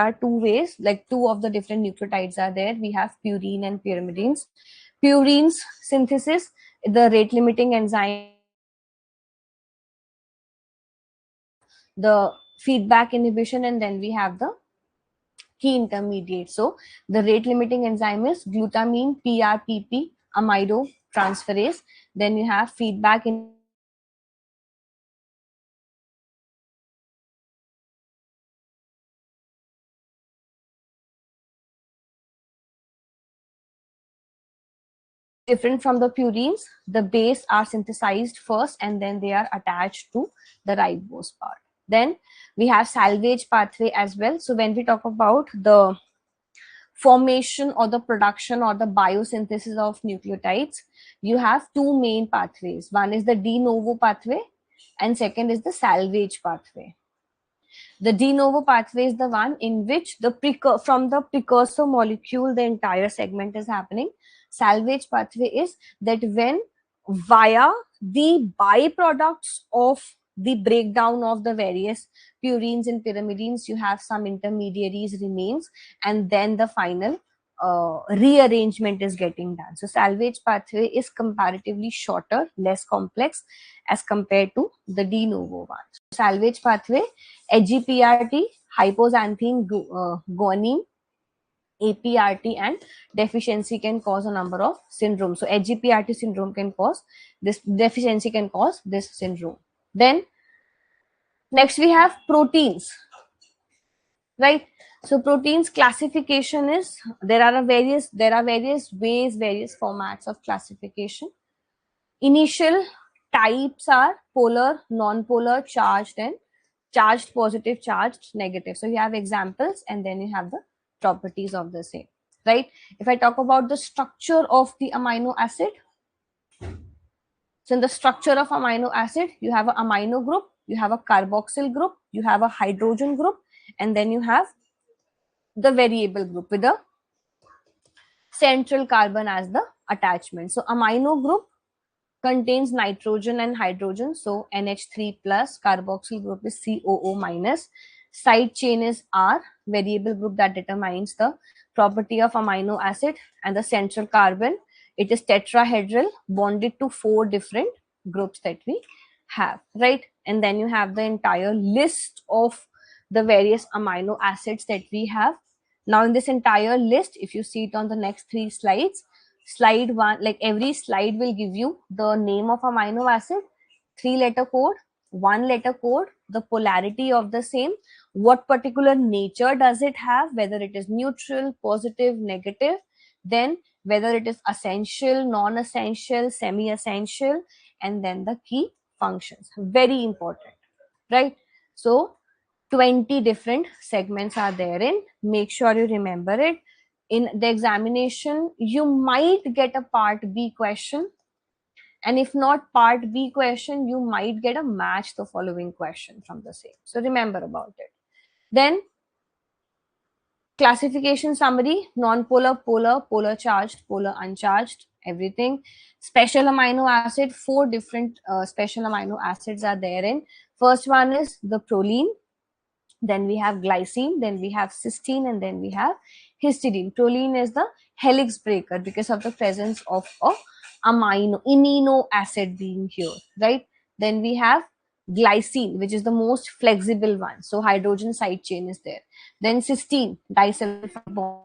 are two ways, like two of the different nucleotides are there. We have purine and pyrimidines. Purine's synthesis, the rate limiting enzyme, the feedback inhibition, and then we have the key intermediate. So the rate limiting enzyme is glutamine PRPP amido transferase. Then you have feedback in different from the purines. The base are synthesized first and then they are attached to the ribose part. Then we have salvage pathway as well. So when we talk about the formation or the production or the biosynthesis of nucleotides, you have two main pathways. One is the de novo pathway and second is the salvage pathway. The de novo pathway is the one in which from the precursor molecule the entire segment is happening. Salvage pathway is that when via the byproducts of the breakdown of the various purines and pyrimidines, you have some intermediaries remains, and then the final rearrangement is getting done. So salvage pathway is comparatively shorter, less complex as compared to the de novo one. Salvage pathway, AGPRT, hypoxanthine guanine, APRT, and deficiency can cause a number of syndromes. So AGPRT syndrome can cause this, deficiency can cause this syndrome. Then next we have proteins, right? So proteins classification is, there are various ways, various formats of classification. Initial types are polar, non-polar, charged, and charged positive, charged negative. So you have examples and then you have the properties of the same, right? If I talk about the structure of the amino acid, so in the structure of amino acid, you have an amino group, you have a carboxyl group, you have a hydrogen group, and then you have the variable group with a central carbon as the attachment. So amino group contains nitrogen and hydrogen, so NH3 plus, carboxyl group is COO minus, side chain is R, variable group that determines the property of amino acid, and the central carbon, it is tetrahedral, bonded to 4 different groups that we have, right? And then you have the entire list of the various amino acids that we have. Now in this entire list, if you see it on the next 3 slides, slide 1, like every slide will give you the name of amino acid, 3-letter code, 1-letter code, the polarity of the same, what particular nature does it have, whether it is neutral, positive, negative, then whether it is essential, non-essential, semi-essential, and then the key functions. Very important, right? So 20 different segments are therein. Make sure you remember it. In the examination, you might get a part B question. And if not part B question, you might get a match the following question from the same. So remember about it. Then classification summary, non-polar, polar, polar charged, polar uncharged, everything. Special amino acid, 4 different special amino acids are therein. First one is the proline. Then we have glycine, then we have cysteine, and then we have histidine. Proline is the helix breaker because of the presence of a amino acid being here, right? Then we have glycine, which is the most flexible one. So hydrogen side chain is there. Then cysteine, disulfide bond.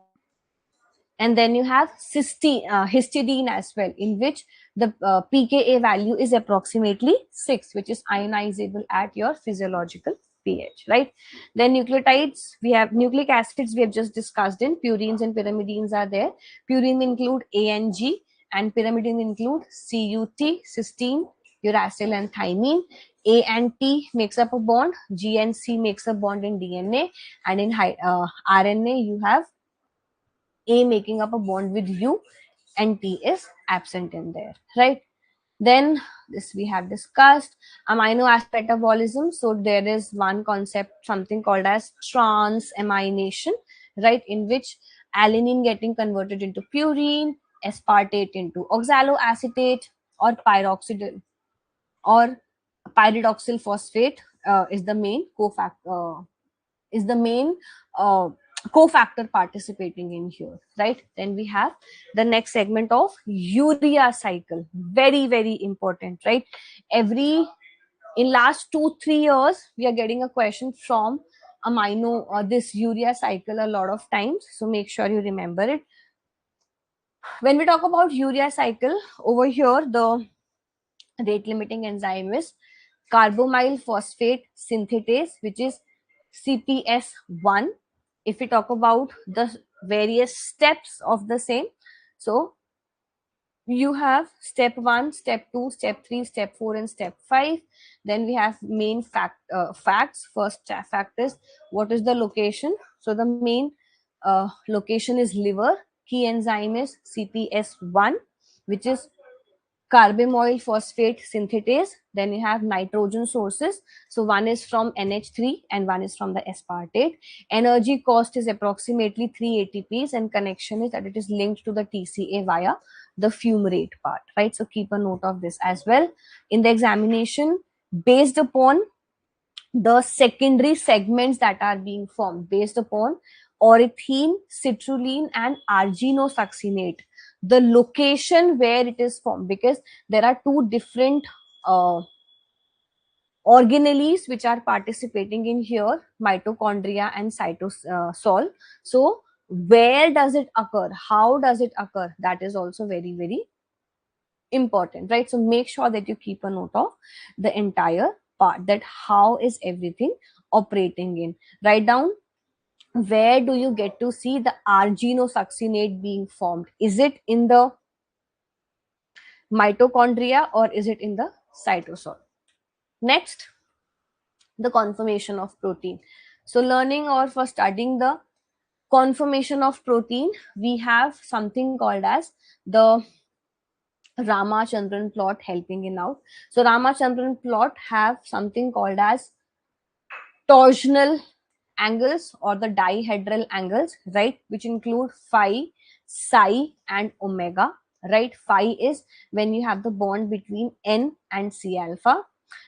And then you have histidine as well, in which the pKa value is approximately 6, which is ionizable at your physiological pH, right? Then nucleotides, we have nucleic acids, we have just discussed in purines and pyrimidines are there. Purine include A and G, and pyrimidine include CUT, cysteine, uracil, and thymine. A and T makes up a bond, G and C makes a bond in DNA, and in RNA you have A making up a bond with U and T is absent in there, right? Then this we have discussed. Amino acid metabolism. So there is one concept, something called as transamination, right? In which alanine getting converted into purine, aspartate into oxaloacetate, or pyroxidil or pyridoxal phosphate is the main cofactor, is the main cofactor participating in here, right? Then we have the next segment of urea cycle, very very important, right? Every in last 2-3 years we are getting a question from amino or this urea cycle a lot of times, so make sure you remember it. When we talk about urea cycle over here, the rate limiting enzyme is carbamyl phosphate synthetase, which is CPS1. If we talk about the various steps of the same, so you have step 1, step 2, step 3, step 4, and step 5. Then we have main facts. First fact is what is the location. So the main location is liver. Key enzyme is CPS1, which is carbamyl phosphate synthetase. Then you have nitrogen sources. So one is from NH3 and one is from the aspartate. Energy cost is approximately 3 ATPs, and connection is that it is linked to the TCA via the fumarate part, right? So keep a note of this as well. In the examination, based upon the secondary segments that are being formed, based upon orethine, citrulline, and arginosuccinate, the location where it is formed, because there are two different organelles which are participating in here, mitochondria and cytosol. So where does it occur, how does it occur, that is also very very important, right? So make sure that you keep a note of the entire part, that how is everything operating in. Write down, where do you get to see the arginosuccinate being formed? Is it in the mitochondria or is it in the cytosol? Next, the conformation of protein. So learning or for studying the conformation of protein, we have something called as the Ramachandran plot helping in out. So Ramachandran plot have something called as torsional angles or the dihedral angles, right, which include phi, psi, and omega, right? Phi is when you have the bond between N and C alpha.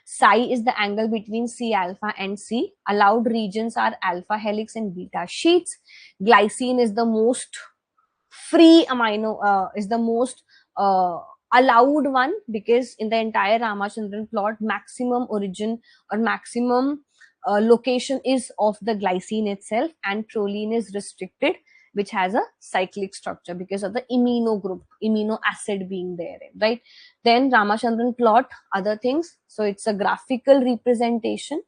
Psi is the angle between C alpha and C. Allowed regions are alpha helix and beta sheets. Glycine is the most free amino, is the most allowed one, because in the entire Ramachandran plot, maximum origin or maximum location is of the glycine itself, and proline is restricted, which has a cyclic structure because of the amino group, amino acid being there, right? Then Ramachandran plot, other things. So it's a graphical representation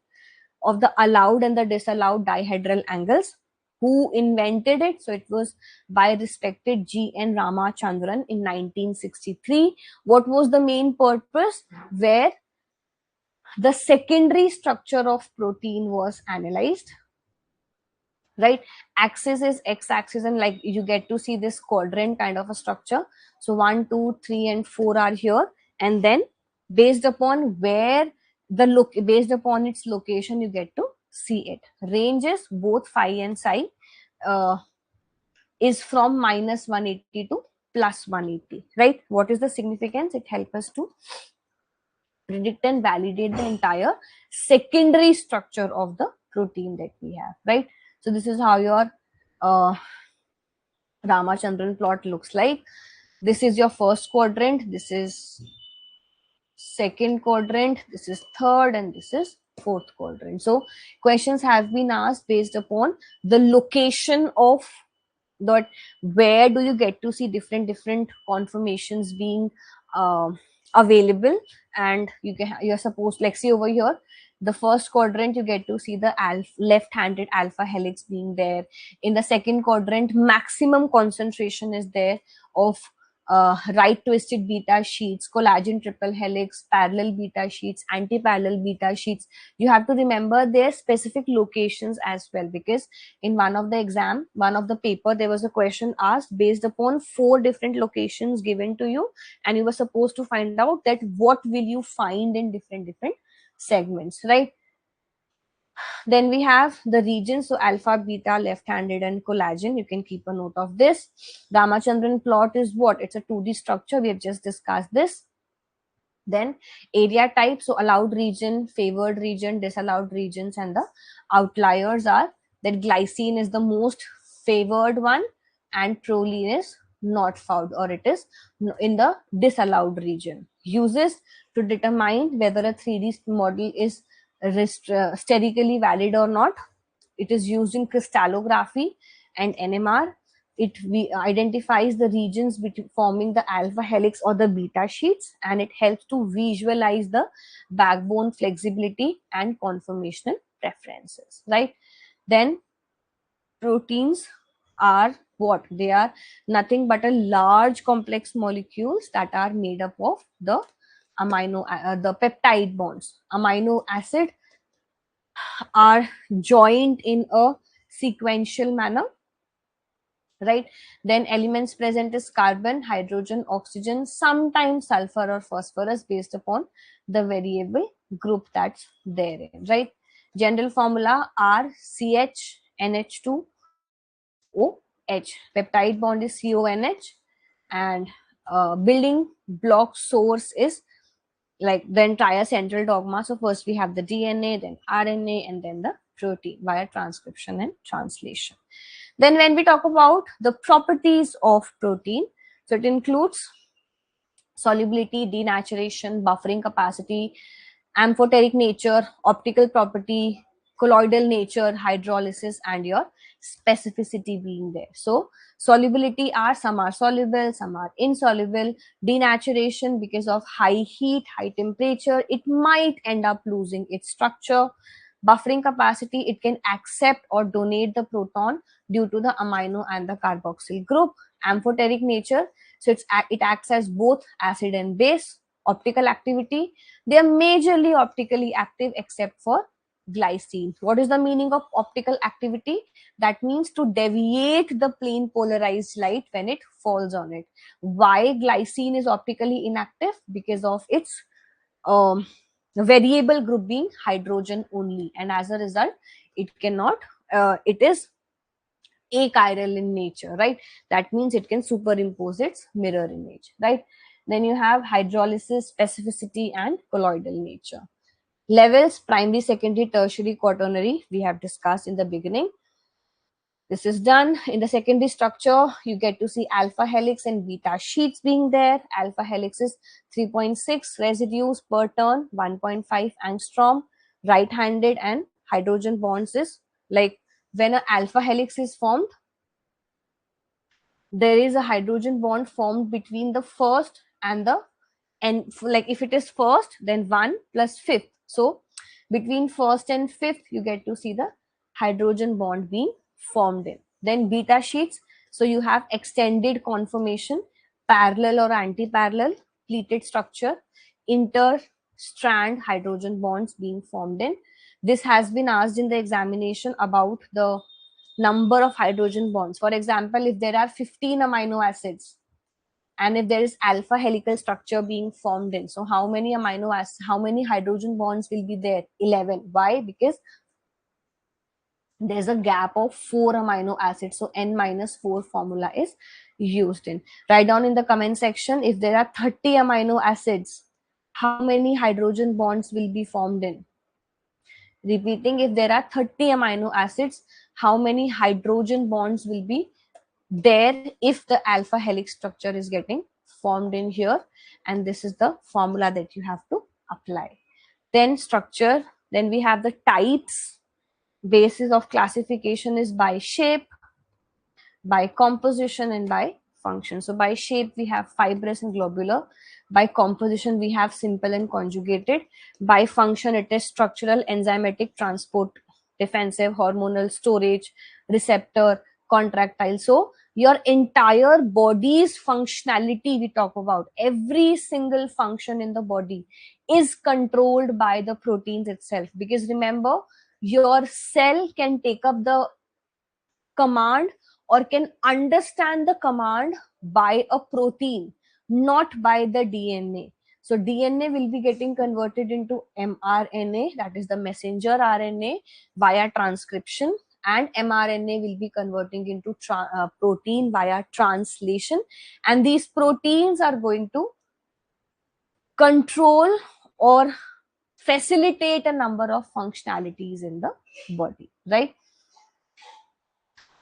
of the allowed and the disallowed dihedral angles. Who invented it? So it was by respected G.N. Ramachandran in 1963. What was the main purpose? Where the secondary structure of protein was analyzed, right? Axis is x-axis, and like you get to see this quadrant kind of a structure. So 1, 2, 3, and 4 are here, and then based upon where the look, based upon its location, you get to see it. Range is both phi and psi is from -180 to +180, right? What is the significance? It helps us to predict and validate the entire secondary structure of the protein that we have, right? So this is how your Ramachandran plot looks like. This is your first quadrant, this is second quadrant, this is third, and this is fourth quadrant. So questions have been asked based upon the location of that, where do you get to see different conformations being available, and you're supposed, like see over here, the first quadrant you get to see the left-handed alpha helix being there. In the second quadrant, maximum concentration is there of right twisted beta sheets, collagen triple helix, parallel beta sheets, anti-parallel beta sheets. You have to remember their specific locations as well, because in one of the paper, there was a question asked based upon 4 different locations given to you, and you were supposed to find out that what will you find in different segments, right? Then we have the regions, so alpha, beta, left-handed, and collagen. You can keep a note of this. Ramachandran plot is what? It's a 2D structure. We have just discussed this. Then area type, so allowed region, favored region, disallowed regions, and the outliers are that glycine is the most favored one and proline is not found, or it is in the disallowed region. Uses to determine whether a 3D model is sterically valid or not. It is used in crystallography and NMR. It identifies the regions between forming the alpha helix or the beta sheets, and it helps to visualize the backbone flexibility and conformational preferences, right? Then proteins are what? They are nothing but a large complex molecules that are made up of the the peptide bonds. Amino acid are joined in a sequential manner, right? Then elements present is carbon, hydrogen, oxygen, sometimes sulfur or phosphorus based upon the variable group that's therein, right? General formula are CH, NH2, OH. Peptide bond is CONH, and building block source is like the entire central dogma. So first we have the DNA, then RNA, and then the protein via transcription and translation. Then when we talk about the properties of protein, so it includes solubility, denaturation, buffering capacity, amphoteric nature, optical property, colloidal nature, hydrolysis, and your specificity being there. So solubility are, some are soluble, some are insoluble. Denaturation, because of high heat, high temperature, it might end up losing its structure. Buffering capacity, it can accept or donate the proton due to the amino and the carboxyl group. Amphoteric nature, so it acts as both acid and base. Optical activity, they are majorly optically active except for glycine. What is the meaning of optical activity? That means to deviate the plane polarized light when it falls on it. Why glycine is optically inactive? Because of its variable group being hydrogen only, and as a result it cannot it is achiral in nature, right? That means it can superimpose its mirror image, right? Then you have hydrolysis, specificity, and colloidal nature. Levels, primary, secondary, tertiary, quaternary, we have discussed in the beginning. This is done. In the secondary structure, you get to see alpha helix and beta sheets being there. Alpha helix is 3.6 residues per turn, 1.5 angstrom, right-handed, and hydrogen bonds is like when an alpha helix is formed, there is a hydrogen bond formed between the first and the, and like if it is first, then 1 plus fifth. So between first and fifth, you get to see the hydrogen bond being formed in. Then beta sheets. So you have extended conformation, parallel or anti-parallel, pleated structure, inter-strand hydrogen bonds being formed in. This has been asked in the examination about the number of hydrogen bonds. For example, if there are 15 amino acids, and if there is alpha helical structure being formed in, so how many amino acids, how many hydrogen bonds will be there? 11. Why? Because there's a gap of 4 amino acids, so n minus 4 formula is used in. Write down in the comment section, if there are 30 amino acids, how many hydrogen bonds will be formed in? Repeating, if there are 30 amino acids, how many hydrogen bonds will be there if the alpha helix structure is getting formed in here? And this is the formula that you have to apply. Then structure, then we have the types. Basis of classification is by shape, by composition, and by function. So by shape we have fibrous and globular, by composition we have simple and conjugated, by function it is structural, enzymatic, transport, defensive, hormonal, storage, receptor, contractile. So your entire body's functionality, we talk about every single function in the body is controlled by the proteins itself. Because remember, your cell can take up the command or can understand the command by a protein, not by the DNA. So DNA will be getting converted into mRNA, that is the messenger RNA, via transcription, and mRNA will be converting into protein via translation, and these proteins are going to control or facilitate a number of functionalities in the body, right?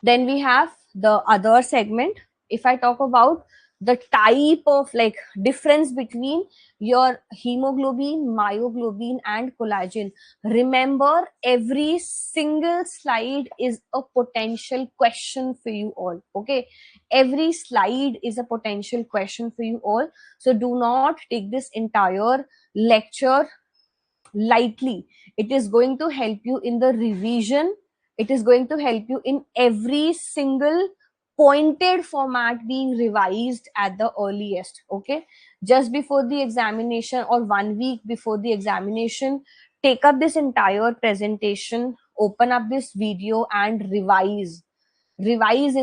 Then we have the other segment. If I talk about the type of like difference between your hemoglobin, myoglobin and collagen, remember every single slide is a potential question for you all. Okay, every slide is a potential question for you all, so do not take this entire lecture lightly. It is going to help you in the revision. It is going to help you in every single pointed format being revised at the earliest. Okay, just before the examination or 1 week before the examination, take up this entire presentation, open up this video and revise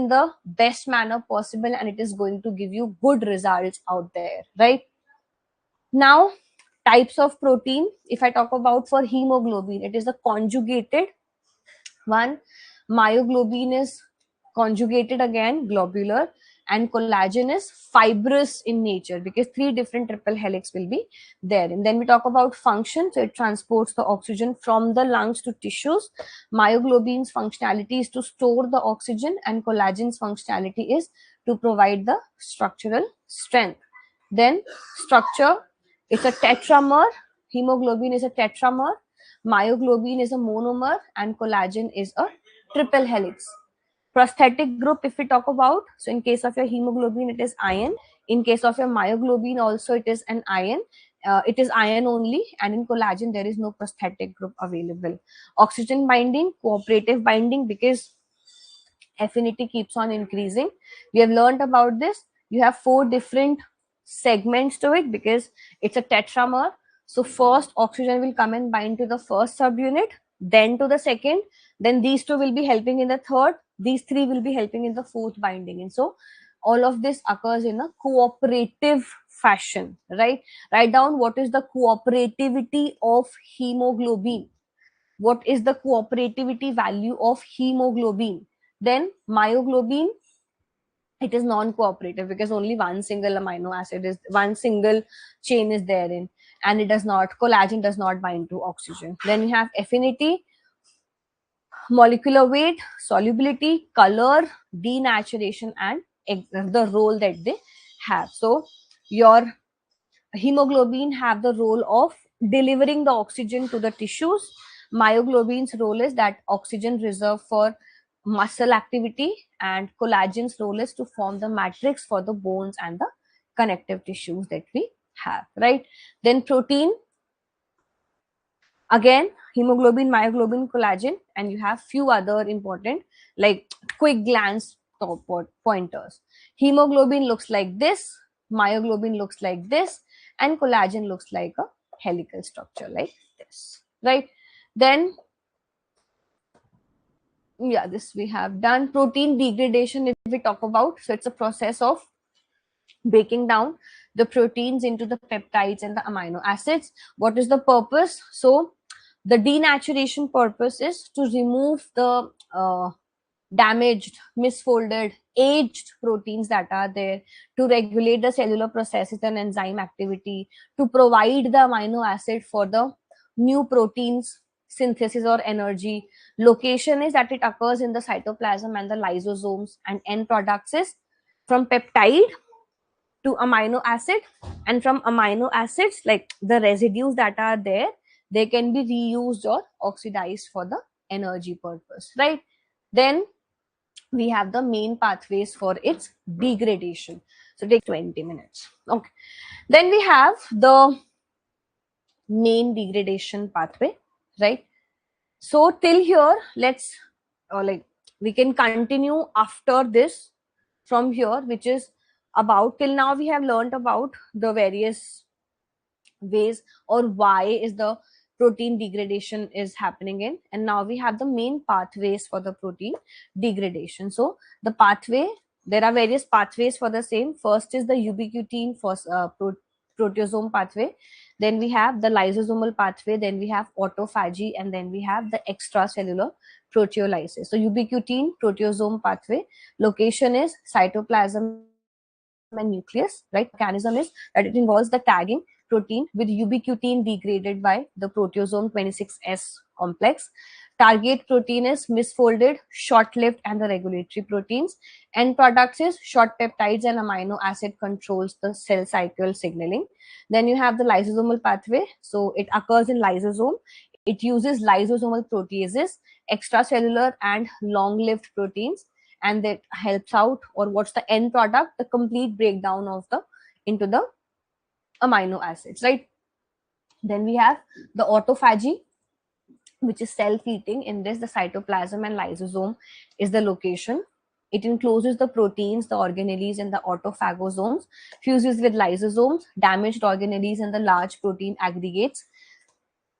in the best manner possible, and it is going to give you good results out there, right? Now, types of protein. If I talk about for hemoglobin, it is a conjugated one. Myoglobin is conjugated again, globular, and collagen is fibrous in nature because 3 different triple helix will be there. And then we talk about function. So it transports the oxygen from the lungs to tissues. Myoglobin's functionality is to store the oxygen, and collagen's functionality is to provide the structural strength. Then structure, it's a tetramer. Hemoglobin is a tetramer, myoglobin is a monomer, and collagen is a triple helix. Prosthetic group, if we talk about, so in case of your hemoglobin, it is iron. In case of your myoglobin, also it is an iron. It is iron only, and in collagen, there is no prosthetic group available. Oxygen binding, cooperative binding, because affinity keeps on increasing. We have learned about this. You have 4 different segments to it because it's a tetramer. So first oxygen will come and bind to the first subunit, then to the second, then these 2 will be helping in the third, these 3 will be helping in the fourth binding. And so all of this occurs in a cooperative fashion, right? Write down what is the cooperativity of hemoglobin. What is the cooperativity value of hemoglobin? Then myoglobin, it is non-cooperative because only one single amino acid is, one single chain is therein, and it does not, collagen does not bind to oxygen. Then you have affinity, molecular weight, solubility, color, denaturation, and the role that they have. So your hemoglobin have the role of delivering the oxygen to the tissues. Myoglobin's role is that oxygen reserve for muscle activity, and collagen's role is to form the matrix for the bones and the connective tissues that we have, right? Then protein, again, hemoglobin, myoglobin, collagen, and you have few other important like quick glance top pointers. Hemoglobin looks like this, myoglobin looks like this, and collagen looks like a helical structure like this, right? Then yeah, this we have done. Protein degradation, if we talk about, so it's a process of breaking down the proteins into the peptides and the amino acids. What is the purpose? So the denaturation purpose is to remove the damaged, misfolded, aged proteins that are there, to regulate the cellular processes and enzyme activity, to provide the amino acid for the new proteins synthesis or energy. Location is that it occurs in the cytoplasm and the lysosomes, and end products is from peptide to amino acid, and from amino acids, like the residues that are there, they can be reused or oxidized for the energy purpose, right? Then we have the main pathways for its degradation. So take 20 minutes. Okay. Then we have the main degradation pathway, right? So till here, let's like we can continue after this from here, which is about, till now we have learned about the various ways or why is the protein degradation is happening in, and now we have the main pathways for the protein degradation. So the pathway, there are various pathways for the same. First is the ubiquitin first, proteasome pathway, then we have the lysosomal pathway, then we have autophagy, and then we have the extracellular proteolysis. So ubiquitin proteasome pathway, location is cytoplasm and nucleus, right? Mechanism is that it involves the tagging protein with ubiquitin degraded by the proteasome 26S complex. Target protein is misfolded, short-lived, and the regulatory proteins. End products is short peptides and amino acid controls the cell cycle signaling. Then you have the lysosomal pathway. So it occurs in lysosome. It uses lysosomal proteases, extracellular and long-lived proteins, and that helps out, or what's the end product? The complete breakdown of the into the amino acids, right? Then we have the autophagy, which is self-eating. In this, the cytoplasm and lysosome is the location. It encloses the proteins, the organelles, and the autophagosomes, fuses with lysosomes, damaged organelles, and the large protein aggregates.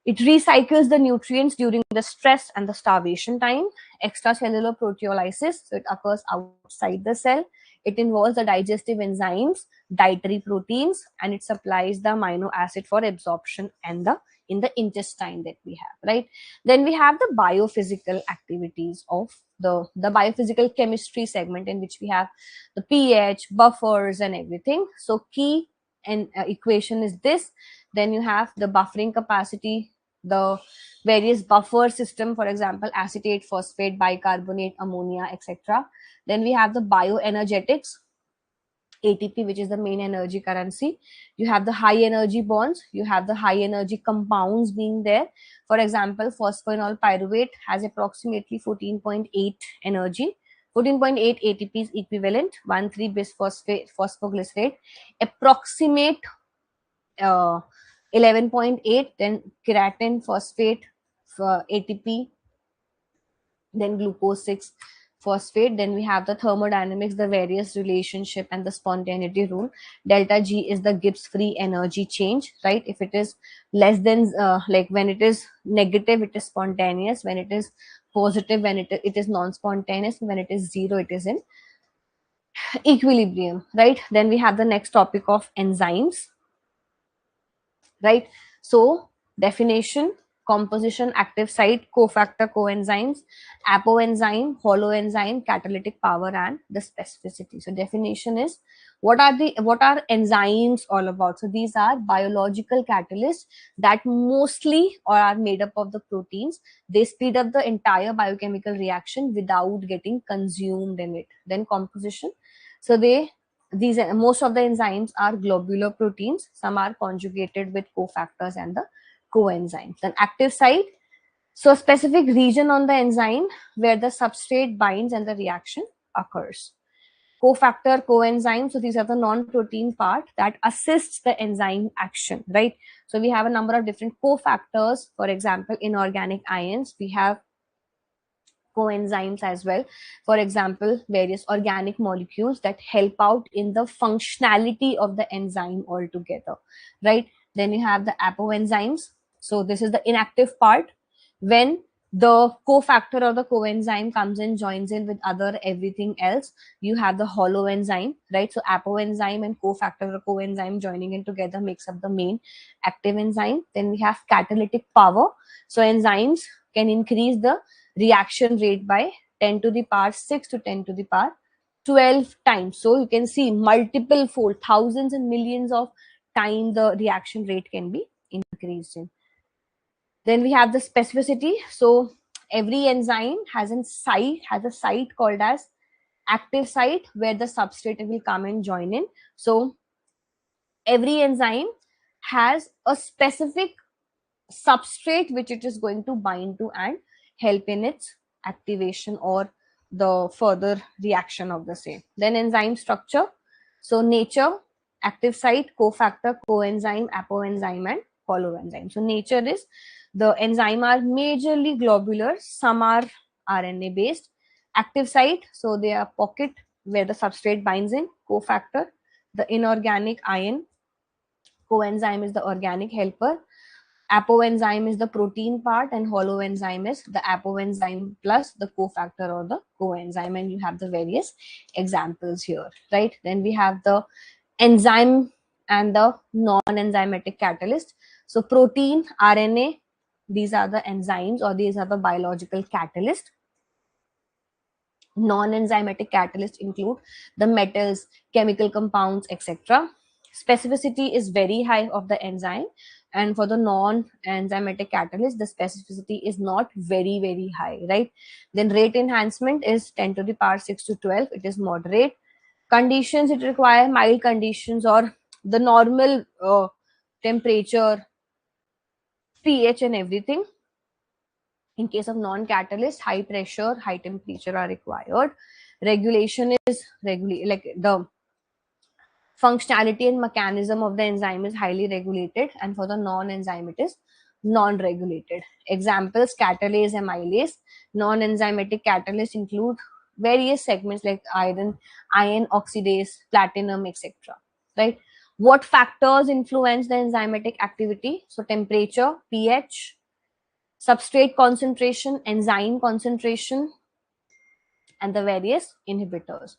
It recycles the nutrients during the stress and the starvation time. Extracellular proteolysis, so it occurs outside the cell. It involves the digestive enzymes, dietary proteins, and it supplies the amino acid for absorption and the in the intestine that we have, right? Then we have the biophysical activities of the biophysical chemistry segment, in which we have the pH, buffers, and everything. So key and equation is this. Then you have the buffering capacity, the various buffer system, for example, acetate, phosphate, bicarbonate, ammonia, etc. Then we have the bioenergetics, ATP, which is the main energy currency. You have the high energy bonds, you have the high energy compounds being there. For example, phosphoenol pyruvate has approximately 14.8 energy. 14.8 ATP is equivalent, 1,3 bisphosphate phosphoglycerate, approximate 11.8, then creatine phosphate for ATP, then glucose 6 phosphate. Then we have the thermodynamics, the various relationship, and the spontaneity rule. Delta G is the Gibbs free energy change, right? If it is less than like when it is negative, it is spontaneous. When it is positive, when it is non-spontaneous. When it is zero, it is in equilibrium, right? Then we have the next topic of enzymes, right? So definition, composition, active site, cofactor, coenzymes, apoenzyme, holoenzyme, catalytic power, and the specificity. So definition is, what are enzymes all about? So these are biological catalysts that mostly or are made up of the proteins. They speed up the entire biochemical reaction without getting consumed in it. Then composition, so these most of the enzymes are globular proteins. Some are conjugated with cofactors and the coenzymes. Then active site, so a specific region on the enzyme where the substrate binds and the reaction occurs. Cofactor, coenzyme, so these are the non-protein part that assists the enzyme action, right? So we have a number of different cofactors. For example, inorganic ions, we have coenzymes as well. For example, various organic molecules that help out in the functionality of the enzyme altogether, right? Then you have the apoenzymes. So this is the inactive part. When the cofactor or the coenzyme comes in, joins in with other everything else, you have the holoenzyme, right? So apoenzyme and cofactor or coenzyme joining in together makes up the main active enzyme. Then we have catalytic power. So enzymes can increase the reaction rate by 10 to the power 6 to 10 to the power 12 times. So you can see multiple fold, thousands and millions of times the reaction rate can be increased in. Then we have the specificity. So every enzyme has a site called as active site where the substrate will come and join in. So every enzyme has a specific substrate which it is going to bind to and help in its activation or the further reaction of the same. Then enzyme structure. So nature, active site, cofactor, coenzyme, apoenzyme, and holoenzyme. So nature is the enzyme are majorly globular, some are RNA based. Active site, so they are pocket where the substrate binds in. Cofactor, the inorganic ion. Coenzyme is the organic helper. Apoenzyme is the protein part, and holoenzyme is the apoenzyme plus the cofactor or the coenzyme, and you have the various examples here, right? Then we have the enzyme and the non-enzymatic catalyst. So protein, RNA, these are the enzymes or these are the biological catalyst. Non-enzymatic catalysts include the metals, chemical compounds, etc. Specificity is very high of the enzyme, and for the non-enzymatic catalyst, the specificity is not very, very high, right? Then rate enhancement is 10 to the power 6 to 12. It is moderate. Conditions, it require mild conditions or the normal temperature, pH and everything. In case of non-catalyst, high pressure, high temperature are required. Regulation is like the functionality and mechanism of the enzyme is highly regulated, and for the non-enzyme it is non-regulated. Examples: catalase, amylase. Non-enzymatic catalysts include various segments like iron oxidase, platinum, etc. Right? What factors influence the enzymatic activity? So temperature, pH, substrate concentration, enzyme concentration, and the various inhibitors.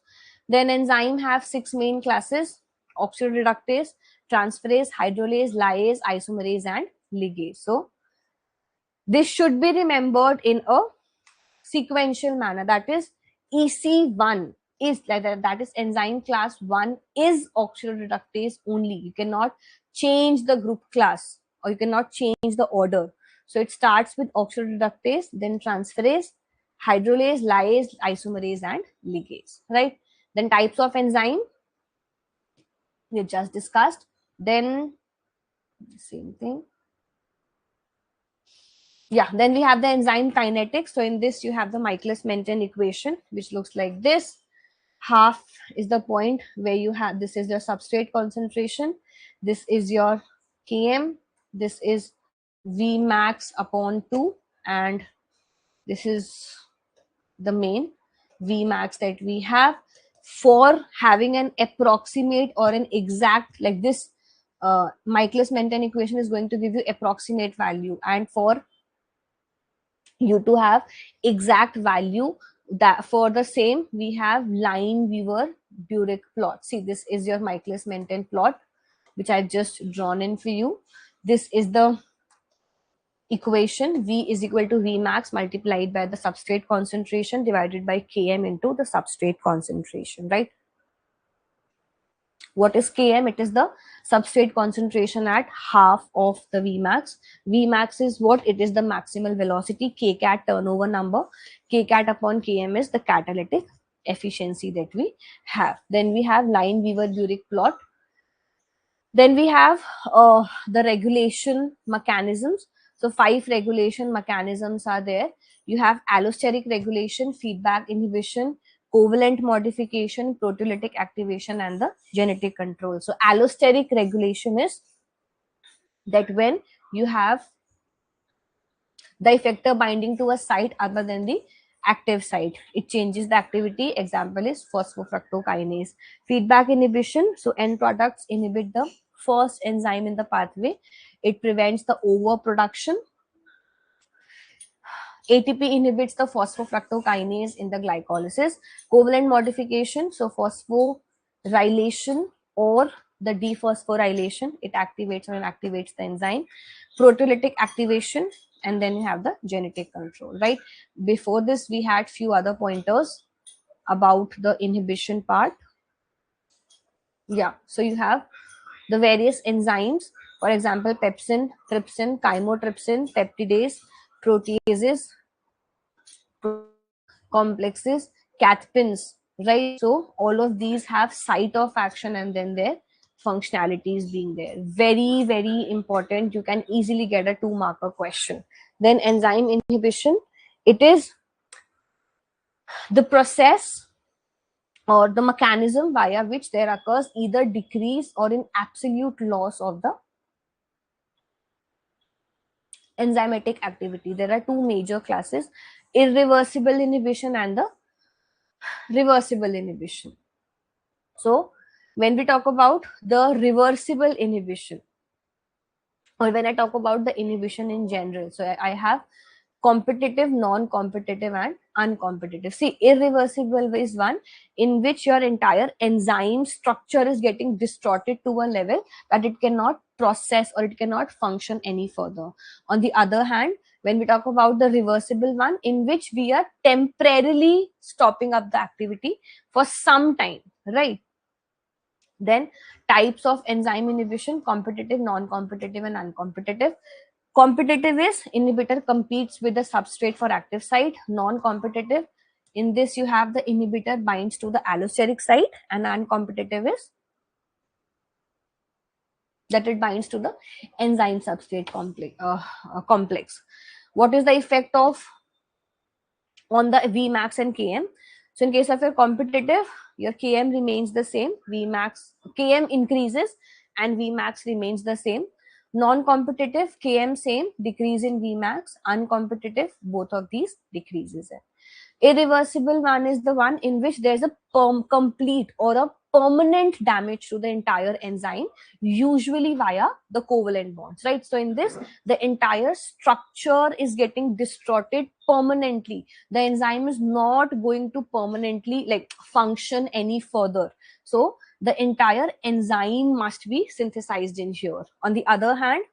Then enzyme have 6 main classes: oxidoreductase, transferase, hydrolase, lyase, isomerase, and ligase. So this should be remembered in a sequential manner. That is, EC1 is that is enzyme class 1 is oxidoreductase only. You cannot change the group class, or you cannot change the order. So it starts with oxidoreductase, then transferase, hydrolase, lyase, isomerase, and ligase, right? Then types of enzyme we just discussed. Then same thing. Yeah, then we have the enzyme kinetics. So in this you have the Michaelis-Menten equation, which looks like this. Half is the point where you have, this is your substrate concentration, this is your Km, this is V max upon 2, and this is the main V max that we have. For having an approximate or an exact, like this Michaelis-Menten equation is going to give you approximate value, and for you to have exact value, that for the same we have Lineweaver-Burek plot. See, this is your Michaelis-Menten plot, which I just drawn in for you. This is the equation. V is equal to V max multiplied by the substrate concentration divided by Km into the substrate concentration, right? What is Km? It is the substrate concentration at half of the Vmax. Vmax is what? It is the maximal velocity, kcat turnover number. Kcat upon Km is the catalytic efficiency that we have. Then we have Lineweaver-Burek plot. Then we have the regulation mechanisms. So 5 regulation mechanisms are there. You have allosteric regulation, feedback inhibition, covalent modification, proteolytic activation, and the genetic control. So allosteric regulation is that when you have the effector binding to a site other than the active site, it changes the activity. Example is phosphofructokinase. Feedback inhibition, so end products inhibit the first enzyme in the pathway. It prevents the overproduction. ATP inhibits the phosphofructokinase in the glycolysis. Covalent modification, so phosphorylation or the dephosphorylation, it activates or inactivates the enzyme. Proteolytic activation, and then you have the genetic control, right? Before this, we had few other pointers about the inhibition part. Yeah, so you have the various enzymes, for example, pepsin, trypsin, chymotrypsin, peptidase, proteases, complexes, cathepins, right? So all of these have site of action and then their functionalities being there. Very, very important. You can easily get a 2-marker question. Then enzyme inhibition, it is the process or the mechanism via which there occurs either decrease or an absolute loss of the enzymatic activity. There are 2 major classes: irreversible inhibition and the reversible inhibition. So when we talk about the reversible inhibition, or when I talk about the inhibition in general, so I have competitive, non-competitive, and uncompetitive. See, irreversible is one in which your entire enzyme structure is getting distorted to a level that it cannot process or it cannot function any further. On the other hand, when we talk about the reversible one, in which we are temporarily stopping up the activity for some time, right? Then types of enzyme inhibition: competitive, non-competitive, and uncompetitive. Competitive is inhibitor competes with the substrate for active site. Non-competitive, in this you have the inhibitor binds to the allosteric site, and uncompetitive is that it binds to the enzyme substrate complex. What is the effect of on the Vmax and Km? So in case of your competitive, your Km remains the same, Vmax Km increases and Vmax remains the same. Non-competitive, Km same, decrease in Vmax. Uncompetitive, both of these decreases. Irreversible one is the one in which there's a complete or a permanent damage to the entire enzyme, usually via the covalent bonds, right? So in this, the entire structure is getting distorted permanently. The enzyme is not going to permanently like function any further. So the entire enzyme must be synthesized in here. On the other hand,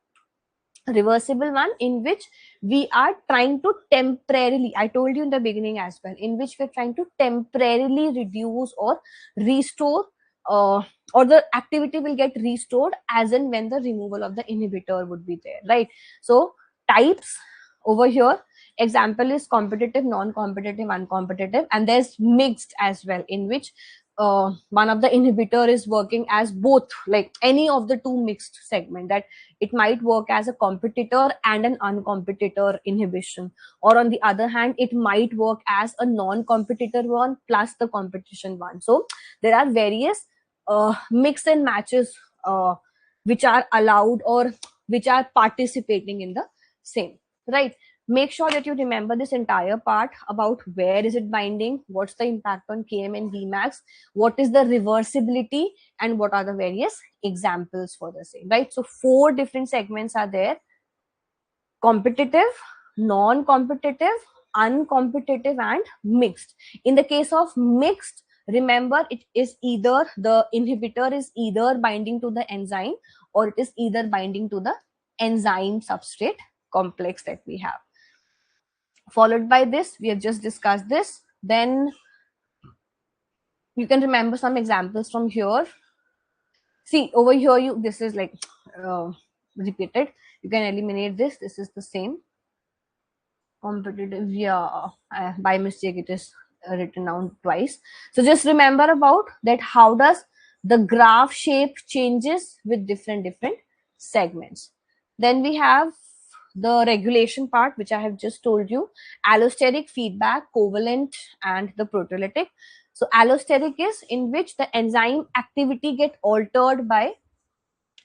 reversible one in which we are trying to temporarily, I told you in the beginning as well, in which we're trying to temporarily reduce or restore, uh, or the activity will get restored as and when the removal of the inhibitor would be there, right? So types over here, example is competitive, non-competitive, uncompetitive, and there's mixed as well, in which one of the inhibitor is working as both, like any of the two mixed segment, that it might work as a competitor and an uncompetitor inhibition, or on the other hand it might work as a non-competitor one plus the competition one. So there are various mix and matches which are allowed or which are participating in the same, right? Make sure that you remember this entire part about where is it binding, what's the impact on Km and Vmax, what is the reversibility, and what are the various examples for the same, right? So 4 different segments are there: competitive, non-competitive, uncompetitive, and mixed. In the case of mixed, remember it is either the inhibitor is either binding to the enzyme or it is either binding to the enzyme substrate complex that we have. Followed by this, we have just discussed this. Then you can remember some examples from here. See over here, you this is like repeated. You can eliminate this. This is the same. Competitive, yeah, by mistake it is written down twice. So just remember about that, how does the graph shape changes with different segments. Then we have the regulation part, which I have just told you: allosteric, feedback, covalent, and the proteolytic. So allosteric is in which the enzyme activity get altered by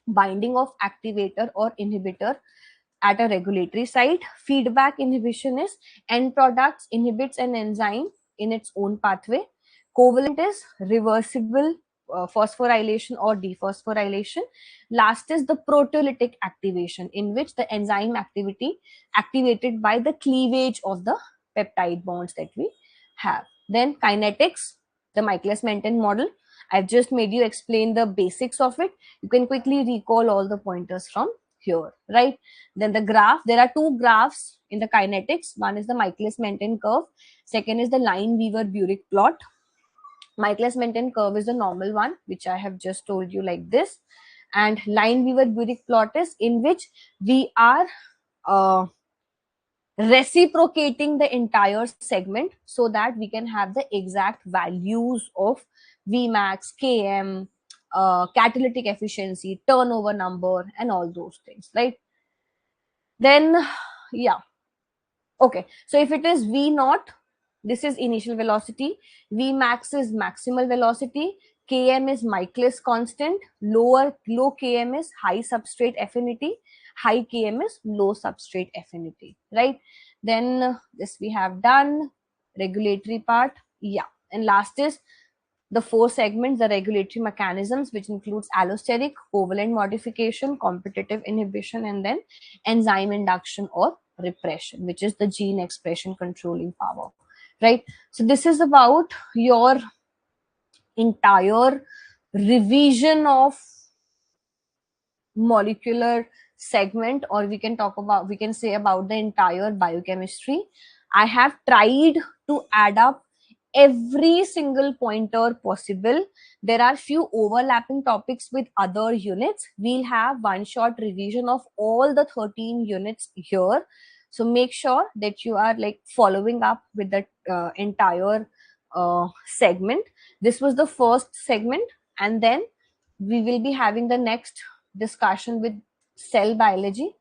binding of activator or inhibitor at a regulatory site. Feedback inhibition is end products inhibits an enzyme in its own pathway. Covalent is reversible phosphorylation or dephosphorylation. Last is the proteolytic activation, in which the enzyme activity activated by the cleavage of the peptide bonds that we have. Then kinetics, the Michaelis-Menten model. I've just made you explain the basics of it. You can quickly recall all the pointers from here, right? Then the graph, there are 2 graphs in the kinetics. One is the Michaelis-Menten curve. Second is the Lineweaver-Burek plot. Michaelis-Menten curve is the normal one, which I have just told you like this. And Lineweaver-Burek plot is in which we are reciprocating the entire segment so that we can have the exact values of Vmax, Km, catalytic efficiency, turnover number, and all those things, right? Then, yeah. Okay, so if it is V naught, this is initial velocity, V max is maximal velocity, Km is Michaelis constant, low Km is high substrate affinity, high Km is low substrate affinity, right? Then this we have done, regulatory part, yeah. And last is the 4 segments, the regulatory mechanisms, which includes allosteric, covalent modification, competitive inhibition, and then enzyme induction or repression, which is the gene expression controlling power, right? So this is about your entire revision of molecular segment, or we can talk about, we can say about the entire biochemistry. I have tried to add up every single pointer possible. There are few overlapping topics with other units. We'll have one shot revision of all the 13 units here. So make sure that you are like following up with the entire segment. This was the first segment, and then we will be having the next discussion with cell biology.